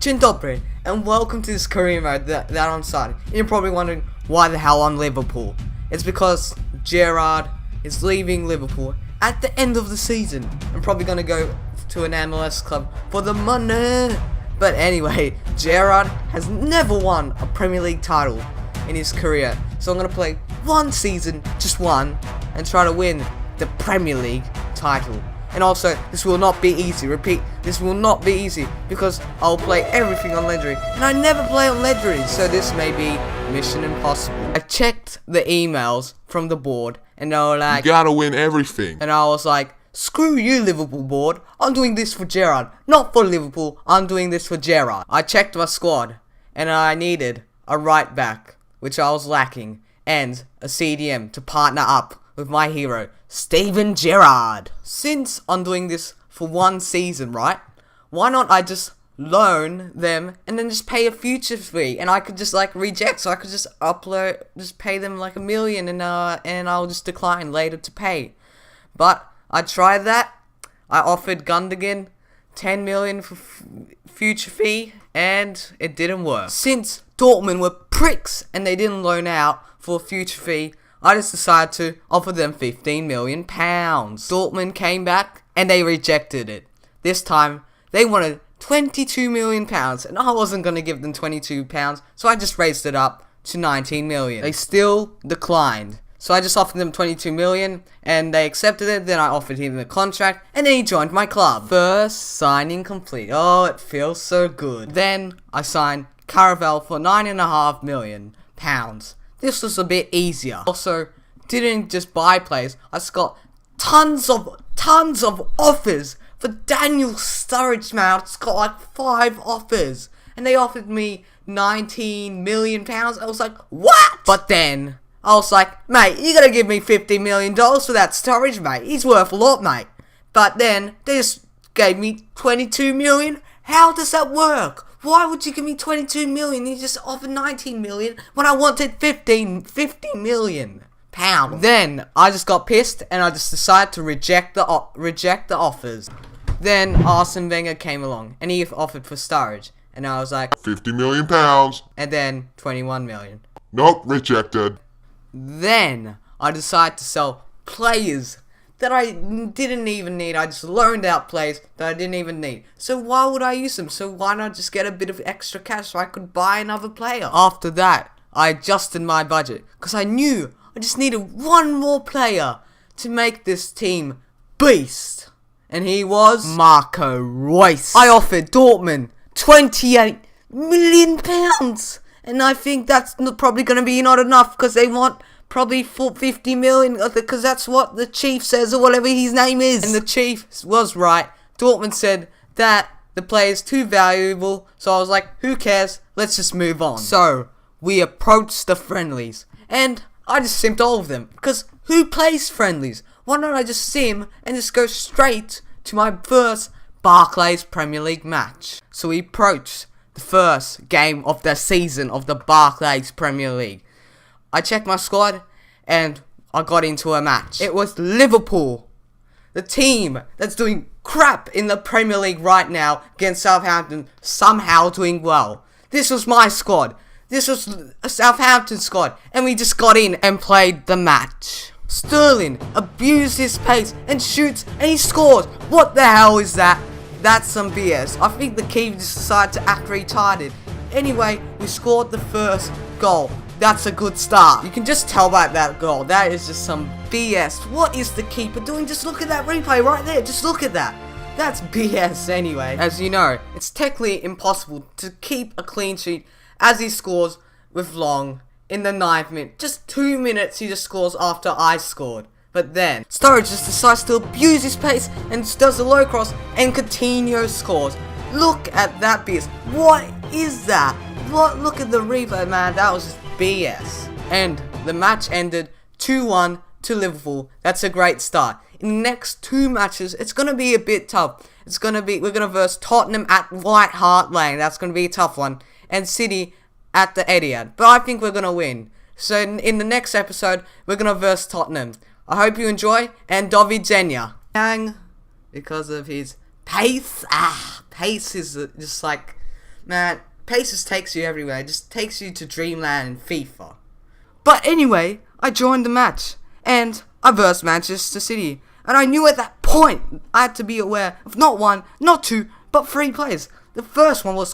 Dzień dobry, and welcome to this career mode that I'm starting. You're probably wondering why the hell I'm Liverpool. It's because Gerrard is leaving Liverpool at the end of the season. I'm probably gonna go to an MLS club for the money. But anyway, Gerrard has never won a Premier League title in his career. So I'm gonna play one season, just one, and try to win the Premier League title. And also, this will not be easy. Repeat, this will not be easy because I'll play everything on Legendary, and I never play on Legendary, so this may be mission impossible. I checked the emails from the board, and they were like, you gotta win everything. And I was like, screw you, Liverpool board. I'm doing this for Gerrard, not for Liverpool. I'm doing this for Gerrard. I checked my squad, and I needed a right back, which I was lacking, and a CDM to partner up with my hero, Steven Gerrard. Since I'm doing this for one season, right? Why not I just loan them and then just pay a future fee, and I could just like reject, so I could just just pay them like $1 million, and I'll just decline later to pay. But I tried that. I offered Gundogan 10 million for future fee, and it didn't work. Since Dortmund were pricks and they didn't loan out for a future fee, I just decided to offer them £15 million. Dortmund came back and they rejected it. This time, they wanted £22 million, and I wasn't going to give them £22, so I just raised it up to 19 million. They still declined. So I just offered them 22 million, and they accepted it. Then I offered him the contract, and then he joined my club. First signing complete. Oh, it feels so good. Then I signed Caravel for £9.5 million. This was a bit easier. Also, didn't just buy players. I just got tons of offers for Daniel Sturridge, man. I just got like 5 offers, and they offered me £19 million. I was like, what? But then I was like, mate, you gotta give me $50 million for that Sturridge, mate. He's worth a lot, mate. But then they just gave me 22 million. How does that work? Why would you give me 22 million? You just offered 19 million when I wanted 50 million pounds. Then I just got pissed and I just decided to reject the offers. Then Arsene Wenger came along and he offered for Sturridge, and I was like, £50 million. And then 21 million. Nope, rejected. Then I decided to sell players that I didn't even need. I just loaned out players that I didn't even need. So why would I use them? So why not just get a bit of extra cash so I could buy another player? After that, I adjusted my budget because I knew I just needed one more player to make this team beast. And he was Marco Reus. I offered Dortmund £28 million. And I think that's probably going to be not enough because they want probably 50 million, because that's what the chief says, or whatever his name is. And the chief was right. Dortmund said that the player is too valuable, so I was like, who cares? Let's just move on. So we approached the friendlies, and I just simped all of them, because who plays friendlies? Why don't I just sim and just go straight to my first Barclays Premier League match? So we approached the first game of the season of the Barclays Premier League. I checked my squad, and I got into a match. It was Liverpool, the team that's doing crap in the Premier League right now, against Southampton, somehow doing well. This was my squad. This was a Southampton squad, and we just got in and played the match. Sterling abused his pace and shoots, and he scores. What the hell is that? That's some BS. I think the keeper just decided to act retarded. Anyway, we scored the first goal. That's a good start. You can just tell by that goal. That is just some BS. What is the keeper doing? Just look at that replay right there. Just look at that. That's BS anyway. As you know, it's technically impossible to keep a clean sheet as he scores with Long in the 9th minute. Just 2 minutes he just scores after I scored. But then Sturridge just decides to abuse his pace and just does a low cross, and Coutinho scores. Look at that BS. What is that? What? Look at the replay, man. That was just BS. And the match ended 2-1 to Liverpool. That's a great start. In the next 2 matches, it's going to be a bit tough. We're going to verse Tottenham at White Hart Lane. That's going to be a tough one. And City at the Etihad. But I think we're going to win. So in the next episode, we're going to verse Tottenham. I hope you enjoy, and do widzenia. Because of his pace. Pace is just like Man, pace takes you everywhere. It just takes you to dreamland in FIFA. But anyway, I joined the match, and I versed Manchester City. And I knew at that point I had to be aware of not one, not two, but three players. The first one was